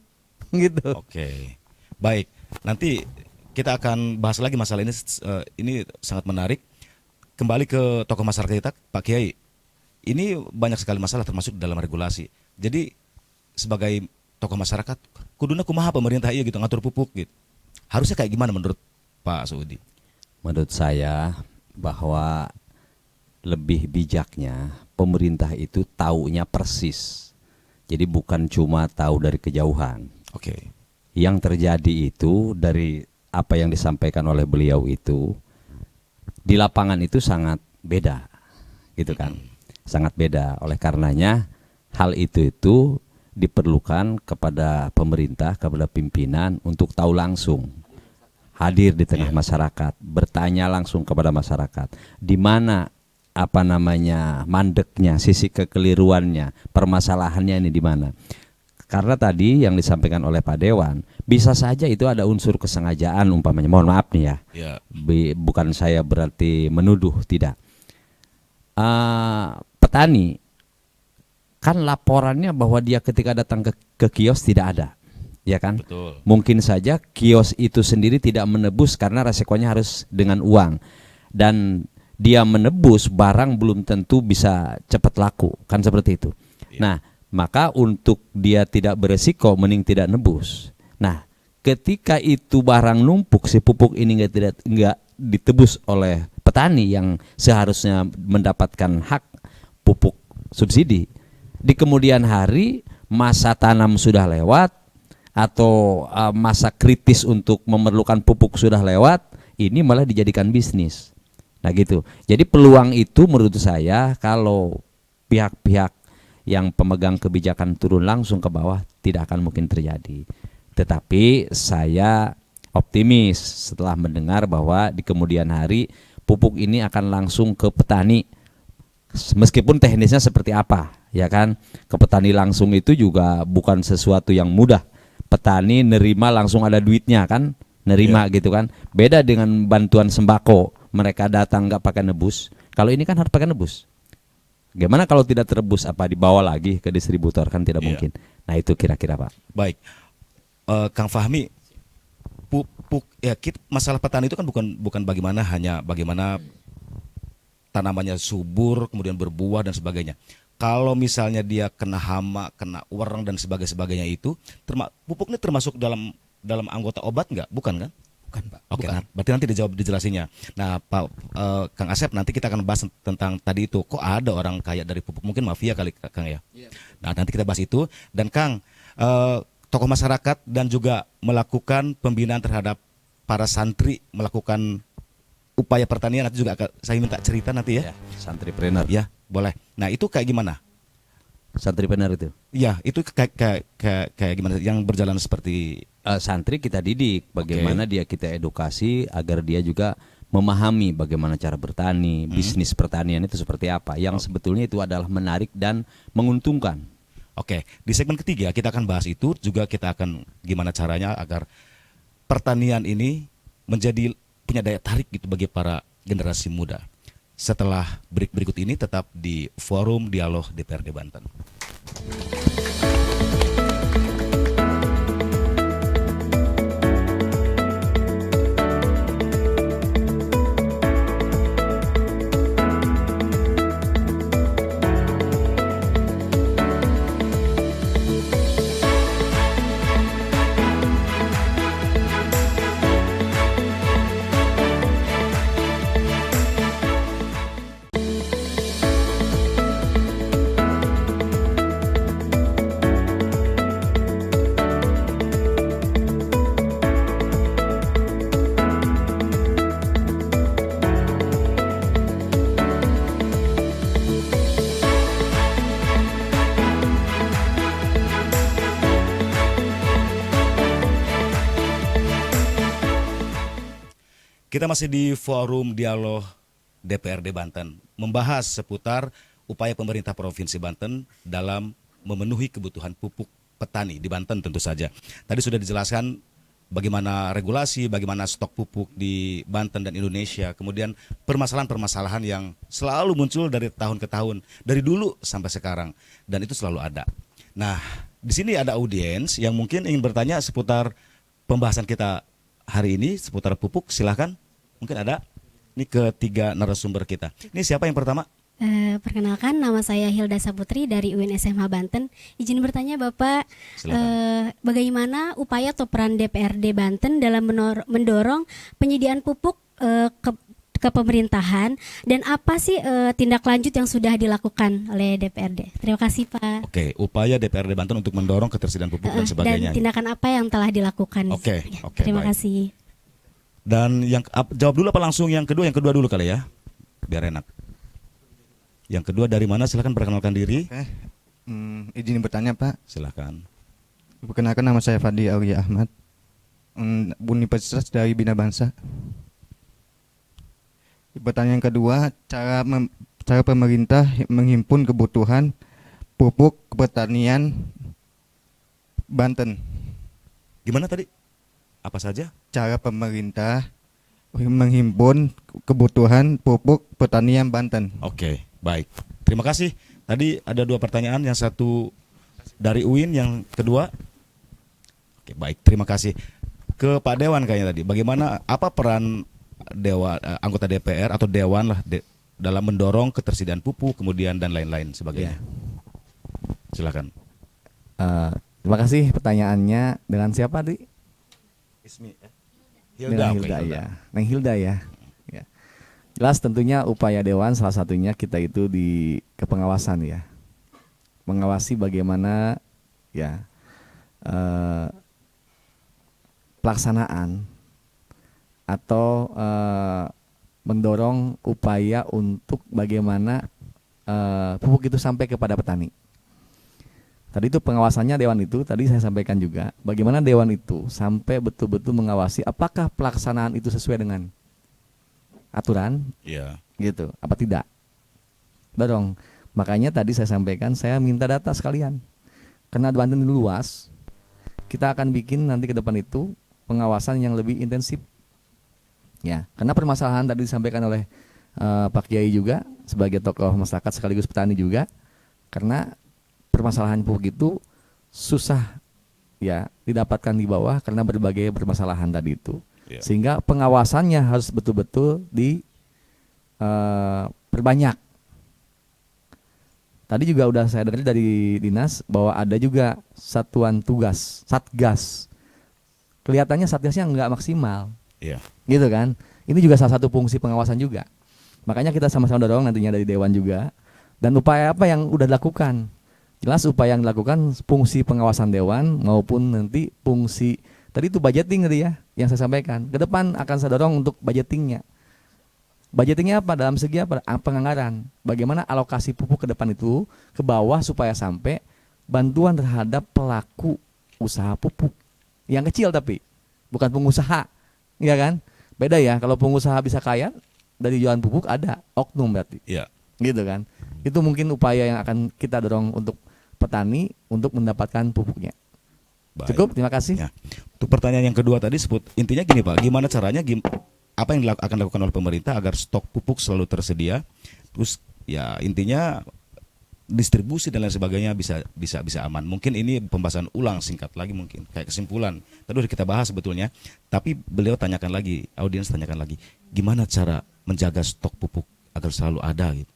gitu. Oke. Baik. Nanti kita akan bahas lagi masalah ini. Ini sangat menarik. Kembali ke tokoh masyarakat kita, Pak Kiai. Ini banyak sekali masalah termasuk dalam regulasi. Jadi sebagai tokoh masyarakat, kuduna kumaha pemerintah iya gitu ngatur pupuk gitu. Harusnya kayak gimana menurut Pak Suudi? Menurut saya bahwa lebih bijaknya pemerintah itu taunya persis. Jadi bukan cuma tahu dari kejauhan. Oke. Yang terjadi itu dari apa yang disampaikan oleh beliau itu di lapangan itu sangat beda, gitu kan? Sangat beda. Oleh karenanya hal itu diperlukan kepada pemerintah, kepada pimpinan untuk tahu langsung, hadir di tengah masyarakat, bertanya langsung kepada masyarakat, di mana mandeknya, sisi kekeliruannya, permasalahannya ini di mana. Karena tadi yang disampaikan oleh Pak Dewan, bisa saja itu ada unsur kesengajaan umpamanya. Mohon maaf nih ya. Ya. Bukan saya berarti menuduh, tidak. Petani kan laporannya bahwa dia ketika datang ke kios tidak ada, ya kan? Betul. Mungkin saja kios itu sendiri tidak menebus karena resikonya harus dengan uang, dan dia menebus barang belum tentu bisa cepat laku, kan seperti itu. Nah, maka untuk dia tidak beresiko mending tidak nebus. Nah, ketika itu barang numpuk, si pupuk ini nggak ditebus oleh petani yang seharusnya mendapatkan hak pupuk subsidi, di kemudian hari masa tanam sudah lewat atau masa kritis untuk memerlukan pupuk sudah lewat, ini malah dijadikan bisnis. Nah gitu. Jadi peluang itu menurut saya kalau pihak-pihak yang pemegang kebijakan turun langsung ke bawah tidak akan mungkin terjadi. Tetapi saya optimis setelah mendengar bahwa di kemudian hari pupuk ini akan langsung ke petani, meskipun teknisnya seperti apa, ya kan? Ke petani langsung itu juga bukan sesuatu yang mudah. Petani nerima langsung ada duitnya kan, nerima gitu kan. Beda dengan bantuan sembako, mereka datang nggak pakai nebus. Kalau ini kan harus pakai nebus. Gimana kalau tidak terebus, apa dibawa lagi ke distributor, kan tidak mungkin. Nah itu kira-kira Pak. Baik. Kang Fahmi, pupuk ya masalah petani itu kan bukan bagaimana tanamannya subur kemudian berbuah dan sebagainya. Kalau misalnya dia kena hama, kena wereng dan sebagainya itu, pupuknya termasuk dalam anggota obat nggak? Bukan kan? Bukan, Pak. Oke, Bukan. berarti nanti dijelasinnya. Nah, Pak Kang Asep, nanti kita akan bahas tentang tadi itu. Kok ada orang kaya dari pupuk? Mungkin mafia kali, Kang ya. Nah, nanti kita bahas itu. Dan Kang, tokoh masyarakat dan juga melakukan pembinaan terhadap para santri melakukan upaya pertanian. Nanti juga saya minta cerita nanti ya. Santripreneur. Ya, boleh. Nah, itu kayak gimana? Santripreneur itu. Ya, itu kayak gimana? Yang berjalan seperti Santri kita didik bagaimana dia kita edukasi agar dia juga memahami bagaimana cara bertani, bisnis pertanian itu seperti apa, yang sebetulnya itu adalah menarik dan menguntungkan. Oke, di segmen ketiga kita akan bahas itu, juga kita akan gimana caranya agar pertanian ini menjadi punya daya tarik gitu bagi para generasi muda. Setelah break berikut ini tetap di Forum Dialog DPRD Banten. Kita masih di forum dialog DPRD Banten, membahas seputar upaya pemerintah Provinsi Banten dalam memenuhi kebutuhan pupuk petani di Banten tentu saja. Tadi sudah dijelaskan bagaimana regulasi, bagaimana stok pupuk di Banten dan Indonesia, kemudian permasalahan-permasalahan yang selalu muncul dari tahun ke tahun, dari dulu sampai sekarang, dan itu selalu ada. Nah, di sini ada audiens yang mungkin ingin bertanya seputar pembahasan kita hari ini, seputar pupuk, silahkan. Mungkin ada, ini ketiga narasumber kita. Ini siapa yang pertama? Perkenalkan, nama saya Hilda Saputri dari UIN SMH Banten. Izin bertanya Bapak, bagaimana upaya atau peran DPRD Banten dalam mendorong penyediaan pupuk ke pemerintahan, dan apa sih tindak lanjut yang sudah dilakukan oleh DPRD? Terima kasih Pak. Oke, upaya DPRD Banten untuk mendorong ketersediaan pupuk dan sebagainya. Dan tindakan apa yang telah dilakukan? Oke, Ya, oke, terima baik. kasih. Dan yang jawab dulu apa langsung yang kedua? Yang kedua dulu kali ya, biar enak. Yang kedua dari mana? Silahkan perkenalkan diri. Izin bertanya Pak. Silahkan. Perkenalkan, nama saya Fadli Aulia Ahmad, Universitas dari Bina Bangsa. Pertanyaan kedua, cara pemerintah menghimpun kebutuhan pupuk pertanian Banten. Gimana tadi? Apa saja? Cara pemerintah menghimpun kebutuhan pupuk pertanian Banten. Oke, baik. Terima kasih. Tadi ada dua pertanyaan, yang satu dari UIN, yang kedua. Oke, baik. Terima kasih. Ke Pak Dewan kayaknya tadi. Bagaimana, apa peran anggota DPR atau Dewan lah dalam mendorong ketersediaan pupuk, kemudian dan lain-lain sebagainya. Silakan. Terima kasih pertanyaannya. Dengan siapa tadi? Ismi. Dengan Hilda, ya. Neng Hilda ya. Ya. Jelas tentunya upaya Dewan salah satunya kita itu di kepengawasan ya. Mengawasi bagaimana ya pelaksanaan atau mendorong upaya untuk bagaimana pupuk itu sampai kepada petani. Tadi itu pengawasannya Dewan itu, tadi saya sampaikan juga bagaimana Dewan itu sampai betul-betul mengawasi apakah pelaksanaan itu sesuai dengan aturan, gitu, apa tidak. Dorong. Makanya tadi saya sampaikan, saya minta data sekalian. Karena Banten luas, kita akan bikin nanti ke depan itu pengawasan yang lebih intensif. Ya, karena permasalahan tadi disampaikan oleh Pak Kiai juga sebagai tokoh masyarakat sekaligus petani juga, karena permasalahan pupuk itu susah ya didapatkan di bawah karena berbagai permasalahan tadi itu, sehingga pengawasannya harus betul-betul perbanyak. Tadi juga udah saya dengar dari dinas bahwa ada juga satuan tugas satgas, kelihatannya satgasnya nggak maksimal, gitu kan. Ini juga salah satu fungsi pengawasan juga, makanya kita sama-sama dorong nantinya dari Dewan juga. Dan upaya apa yang udah dilakukan? Jelas upaya yang dilakukan fungsi pengawasan Dewan maupun nanti fungsi tadi itu budgeting tadi ya yang saya sampaikan. Ke depan akan saya dorong untuk budgetingnya. Budgetingnya apa? Dalam segi apa? Penganggaran. Bagaimana alokasi pupuk ke depan itu ke bawah supaya sampai bantuan terhadap pelaku usaha pupuk yang kecil, tapi bukan pengusaha, ya kan? Beda ya. Kalau pengusaha bisa kaya dari jualan pupuk, ada oknum berarti. Gitu kan? Itu mungkin upaya yang akan kita dorong untuk petani untuk mendapatkan pupuknya. Baik. Cukup, terima kasih. Ya. Untuk pertanyaan yang kedua tadi intinya gini Pak, gimana caranya, apa yang akan dilakukan oleh pemerintah agar stok pupuk selalu tersedia, terus ya intinya distribusi dan lain sebagainya bisa aman. Mungkin ini pembahasan ulang singkat lagi, mungkin kayak kesimpulan. Tadi udah kita bahas sebetulnya, tapi beliau tanyakan lagi, audiens tanyakan lagi, gimana cara menjaga stok pupuk agar selalu ada gitu.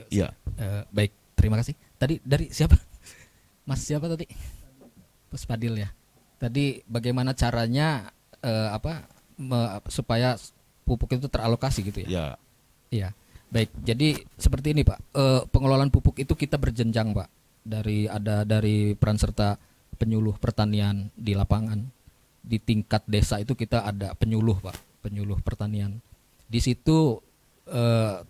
Ya. Baik, terima kasih. Tadi dari siapa? Mas siapa tadi? Mas Fadil ya. Tadi bagaimana caranya supaya pupuk itu teralokasi gitu ya? Iya. Baik. Jadi seperti ini Pak. Pengelolaan pupuk itu kita berjenjang Pak. Dari peran serta penyuluh pertanian di lapangan. Di tingkat desa itu kita ada penyuluh Pak, penyuluh pertanian. Di situ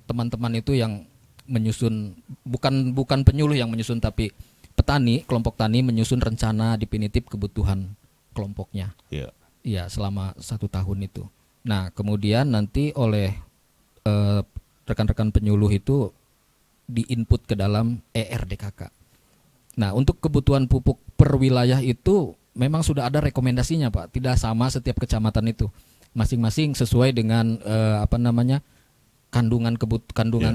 teman-teman itu yang menyusun, bukan penyuluh yang menyusun, tapi petani, kelompok tani menyusun rencana definitif kebutuhan kelompoknya. Iya, selama 1 tahun itu. Nah, kemudian nanti oleh rekan-rekan penyuluh itu diinput ke dalam ERDKK. Nah, untuk kebutuhan pupuk per wilayah itu memang sudah ada rekomendasinya, Pak. Tidak sama setiap kecamatan itu. Masing-masing sesuai dengan kandungan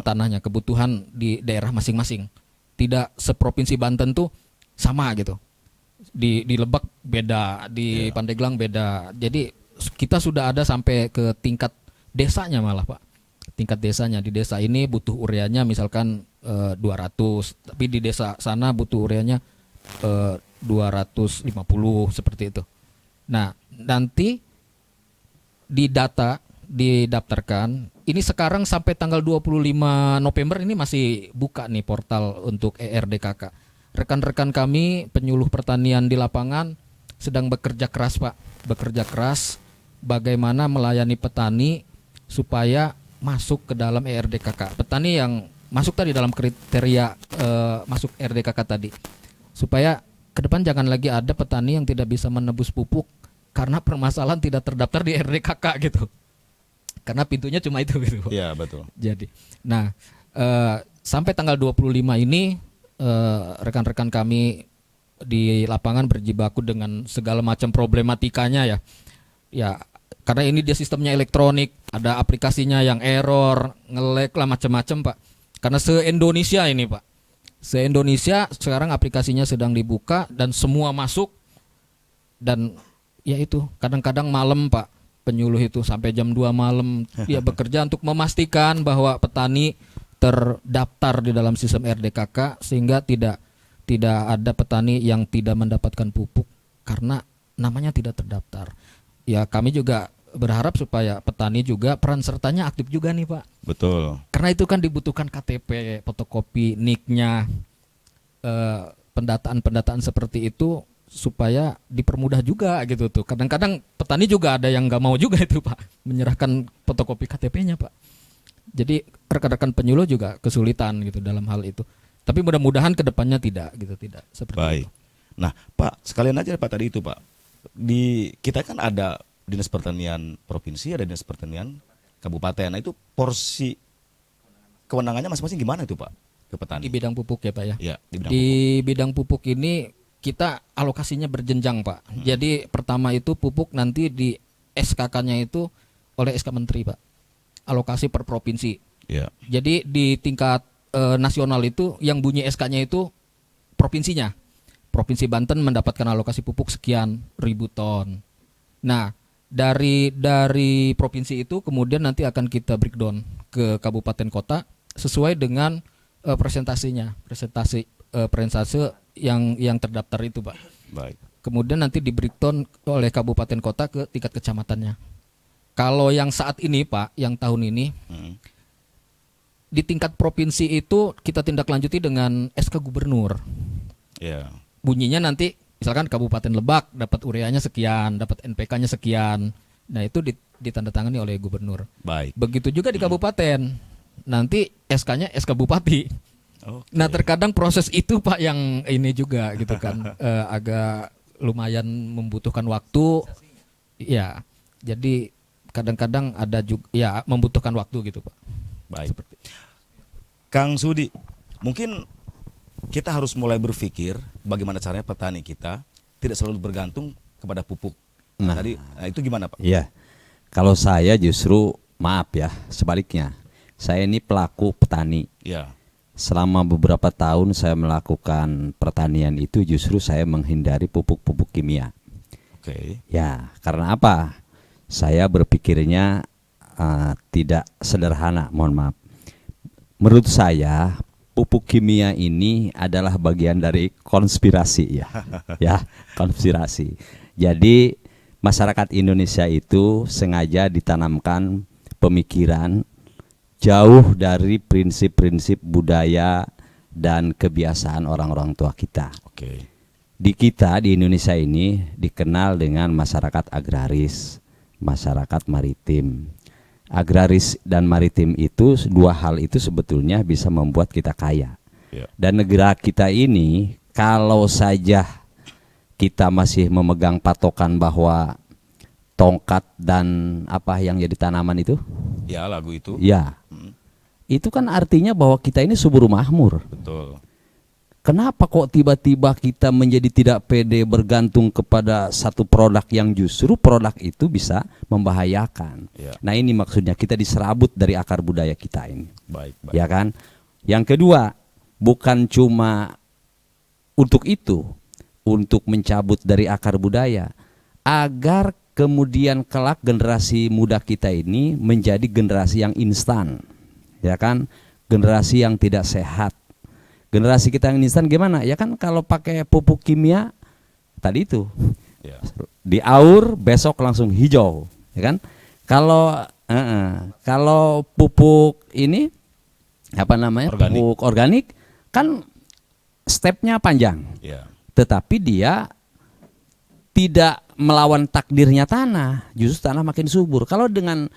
tanahnya, kebutuhan di daerah masing-masing. Tidak seprovinsi Banten tuh sama gitu. Di Lebak beda, di Pandeglang beda. Jadi kita sudah ada sampai ke tingkat desanya malah, Pak. Tingkat desanya, di desa ini butuh ureanya misalkan 200, tapi di desa sana butuh ureanya 250 seperti itu. Nah, nanti didaftarkan. Ini sekarang sampai tanggal 25 November ini masih buka nih portal untuk ERDKK. Rekan-rekan kami penyuluh pertanian di lapangan sedang bekerja keras, Pak. Bekerja keras bagaimana melayani petani supaya masuk ke dalam ERDKK. Petani yang masuk tadi dalam kriteria masuk ERDKK tadi. Supaya ke depan jangan lagi ada petani yang tidak bisa menebus pupuk karena permasalahan tidak terdaftar di ERDKK gitu. Karena pintunya cuma itu gitu. Iya, betul. Jadi, nah sampai tanggal 25 ini rekan-rekan kami di lapangan berjibaku dengan segala macam problematikanya ya. Ya, karena ini dia sistemnya elektronik, ada aplikasinya yang error, nge-lag lah macam-macam, Pak. Karena se-Indonesia ini, Pak. Se-Indonesia sekarang aplikasinya sedang dibuka dan semua masuk. Dan ya itu, kadang-kadang malam, Pak, penyuluh itu sampai jam 2 malam dia bekerja untuk memastikan bahwa petani terdaftar di dalam sistem RDKK sehingga tidak ada petani yang tidak mendapatkan pupuk karena namanya tidak terdaftar. Ya, kami juga berharap supaya petani juga peran sertanya aktif juga nih, Pak. Betul. Karena itu kan dibutuhkan KTP, fotokopi, NIK-nya, pendataan seperti itu supaya dipermudah juga gitu tuh. Kadang-kadang petani juga ada yang nggak mau juga itu, Pak, menyerahkan fotokopi KTP-nya, Pak. Jadi rekan-rekan penyuluh juga kesulitan gitu dalam hal itu. Tapi mudah-mudahan kedepannya tidak seperti Baik. itu. Nah, Pak, sekalian aja Pak tadi itu, Pak. Di kita kan ada Dinas Pertanian Provinsi, ada Dinas Pertanian Kabupaten. Nah, itu porsi kewenangannya masing-masing gimana itu, Pak, ke petani? Di bidang pupuk ya, Pak ya. Ya, di bidang Di pupuk. bidang pupuk ini kita alokasinya berjenjang, Pak. Jadi pertama itu pupuk nanti di SKK-nya itu oleh SK Menteri, Pak. Alokasi per provinsi. Ya. Jadi di tingkat nasional itu yang bunyi SK-nya itu provinsinya. Provinsi Banten mendapatkan alokasi pupuk sekian ribu ton. Nah, dari provinsi itu kemudian nanti akan kita breakdown ke kabupaten kota sesuai dengan presentase yang terdaftar itu, Pak. Baik. Kemudian nanti di breakdown oleh kabupaten kota ke tingkat kecamatannya. Kalau yang saat ini, Pak, yang tahun ini di tingkat provinsi itu kita tindak lanjuti dengan SK Gubernur. Ya. Bunyinya nanti misalkan Kabupaten Lebak dapat ureanya sekian, dapat NPK-nya sekian. Nah, itu ditandatangani oleh gubernur. Baik. Begitu juga di kabupaten. Nanti SK-nya SK Bupati. Oke. Nah, terkadang proses itu, Pak, yang ini juga gitu kan agak lumayan membutuhkan waktu. Ya. Jadi kadang-kadang ada juga ya membutuhkan waktu gitu, Pak. Baik. Kang Sudi, mungkin kita harus mulai berpikir bagaimana caranya petani kita tidak selalu bergantung kepada pupuk. Nah, itu gimana, Pak? Iya. Kalau saya justru maaf ya, sebaliknya. Saya ini pelaku petani. Ya. Selama beberapa tahun saya melakukan pertanian itu justru saya menghindari pupuk-pupuk kimia. Oke. Ya, karena apa? Saya berpikirnya tidak sederhana, mohon maaf. Menurut saya pupuk kimia ini adalah bagian dari konspirasi ya. Ya, konspirasi. Jadi masyarakat Indonesia itu sengaja ditanamkan pemikiran jauh dari prinsip-prinsip budaya dan kebiasaan orang-orang tua kita. Oke. Di kita di Indonesia ini dikenal dengan masyarakat agraris, masyarakat maritim. Agraris dan maritim itu dua hal itu sebetulnya bisa membuat kita kaya. Ya. Dan negara kita ini kalau saja kita masih memegang patokan bahwa tongkat dan apa yang jadi tanaman itu? Ya, lagu itu. Ya. Itu kan artinya bahwa kita ini subur makmur. Betul. Kenapa kok tiba-tiba kita menjadi tidak pede bergantung kepada satu produk yang justru produk itu bisa membahayakan. Ya. Nah, ini maksudnya kita diserabut dari akar budaya kita ini. Baik, baik. Ya kan? Yang kedua, bukan cuma untuk itu, untuk mencabut dari akar budaya, agar kemudian kelak generasi muda kita ini menjadi generasi yang instan. Ya kan? Generasi yang tidak sehat. Generasi kita yang instan gimana? Ya kan kalau pakai pupuk kimia tadi itu Ya. diaur besok langsung hijau, ya kan? Kalau pupuk ini apa namanya? Organik. Pupuk organik kan stepnya panjang, Ya. tetapi dia tidak melawan takdirnya tanah, justru tanah makin subur. Kalau dengan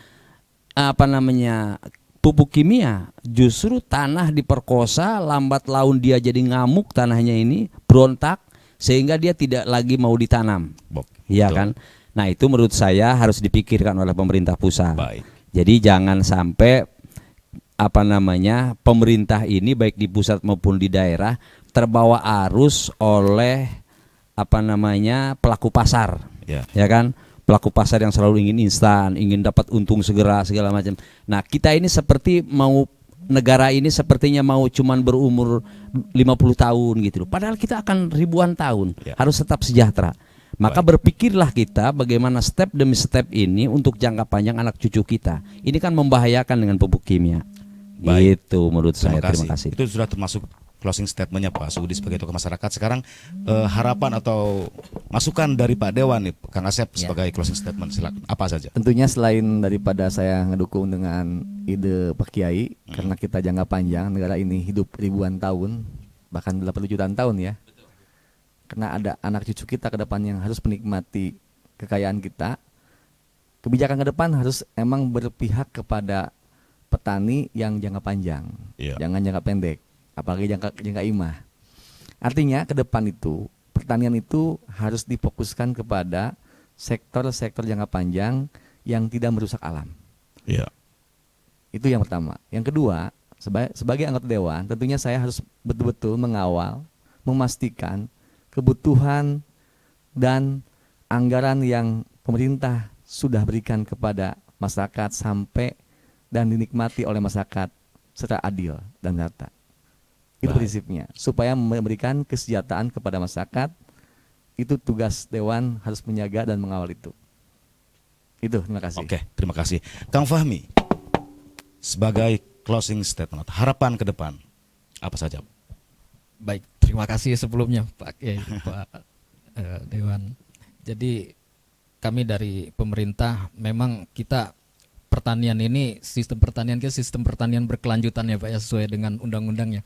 apa namanya? Pupuk kimia, justru tanah diperkosa, lambat laun dia jadi ngamuk tanahnya ini, berontak, sehingga dia tidak lagi mau ditanam. Iya Betul. kan? Nah, itu menurut saya harus dipikirkan oleh pemerintah pusat. Baik. Jadi jangan sampai apa namanya pemerintah ini baik di pusat maupun di daerah terbawa arus oleh apa namanya pelaku pasar. Ya. Ya kan? Pelaku pasar yang selalu ingin instan, ingin dapat untung segera segala macam. Nah, kita ini seperti mau negara ini sepertinya mau cuman berumur 50 tahun gitu loh. Padahal kita akan ribuan tahun, Ya. harus tetap sejahtera. Maka berpikirlah kita bagaimana step demi step ini untuk jangka panjang anak cucu kita. Ini kan membahayakan dengan pupuk kimia. Baik. Itu menurut saya. Terima kasih. Itu sudah termasuk closing statementnya Pak Sudi sebagai tokoh masyarakat. Sekarang harapan atau masukan dari Pak Dewan nih, Kang Asep sebagai closing statement, silakan. Apa saja? Tentunya selain daripada saya ngedukung dengan ide Pak Kiai, karena kita jangka panjang, negara ini hidup ribuan tahun, bahkan 80 jutaan tahun ya. Karena ada anak cucu kita ke depan yang harus menikmati kekayaan kita. Kebijakan ke depan harus emang berpihak kepada petani yang jangka panjang, Iya. jangan jangka pendek, apalagi jangka imah. Artinya ke depan itu pertanian itu harus difokuskan kepada sektor-sektor jangka panjang yang tidak merusak alam. Iya. Itu yang pertama. Yang kedua, sebagai anggota dewan, tentunya saya harus betul-betul mengawal, memastikan kebutuhan dan anggaran yang pemerintah sudah berikan kepada masyarakat sampai dan dinikmati oleh masyarakat secara adil dan merata. Itu Baik. prinsipnya. Supaya memberikan kesejahteraan kepada masyarakat, itu tugas dewan harus menjaga dan mengawal itu. Itu, terima kasih. Oke, terima kasih. Kang Fahmi, sebagai closing statement, harapan ke depan, apa saja? Baik, terima kasih sebelumnya Pak Kiai, Pak Dewan. Jadi kami dari pemerintah memang kita pertanian ini sistem pertanian berkelanjutan ya Pak ya, sesuai dengan undang-undangnya.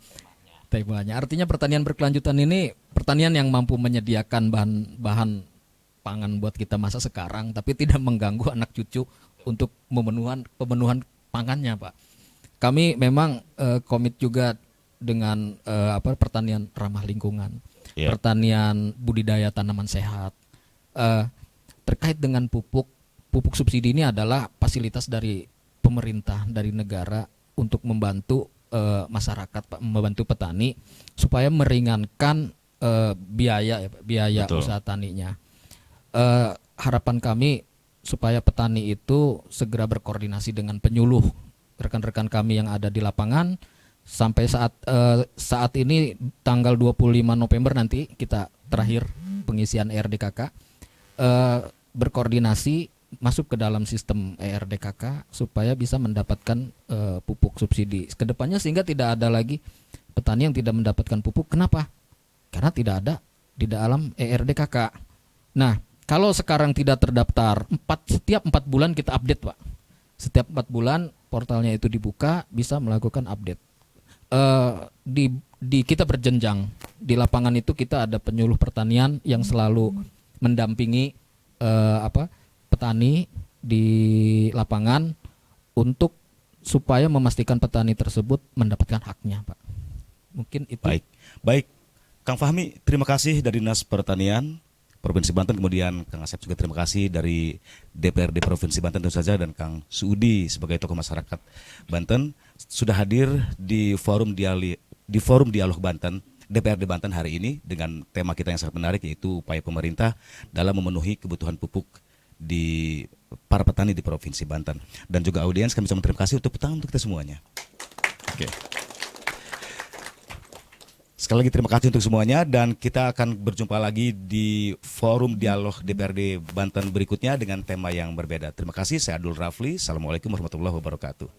Temanya artinya pertanian berkelanjutan ini pertanian yang mampu menyediakan bahan pangan buat kita masa sekarang tapi tidak mengganggu anak cucu untuk pemenuhan pangannya Pak. Kami memang komit juga dengan pertanian ramah lingkungan, pertanian budidaya tanaman sehat. Terkait dengan pupuk subsidi ini adalah fasilitas dari pemerintah, dari negara untuk membantu masyarakat, Pak, membantu petani supaya meringankan biaya Betul. usaha taninya. Harapan kami supaya petani itu segera berkoordinasi dengan penyuluh rekan-rekan kami yang ada di lapangan sampai saat ini tanggal 25 November nanti kita terakhir pengisian ERDKK, berkoordinasi masuk ke dalam sistem ERDKK supaya bisa mendapatkan pupuk subsidi kedepannya sehingga tidak ada lagi petani yang tidak mendapatkan pupuk. Kenapa? Karena tidak ada di dalam ERDKK. Nah, kalau sekarang tidak terdaftar, setiap 4 bulan kita update Pak. Setiap 4 bulan portalnya itu dibuka, bisa melakukan update. Kita berjenjang di lapangan itu kita ada penyuluh pertanian yang selalu mendampingi petani di lapangan untuk supaya memastikan petani tersebut mendapatkan haknya, Pak. Mungkin itu. Baik, Kang Fahmi, terima kasih dari Dinas Pertanian Provinsi Banten, kemudian Kang Asep juga terima kasih dari DPRD Provinsi Banten tentu saja, dan Kang Suudi sebagai tokoh masyarakat Banten sudah hadir di forum dialog Banten DPRD Banten hari ini dengan tema kita yang sangat menarik, yaitu upaya pemerintah dalam memenuhi kebutuhan pupuk di para petani di Provinsi Banten. Dan juga audiens, kami ucapkan terima kasih untuk petang untuk kita semuanya. Oke. Sekali lagi terima kasih untuk semuanya, dan kita akan berjumpa lagi di forum dialog DPRD Banten berikutnya dengan tema yang berbeda. Terima kasih, saya Abdul Rafli. Assalamualaikum warahmatullahi wabarakatuh.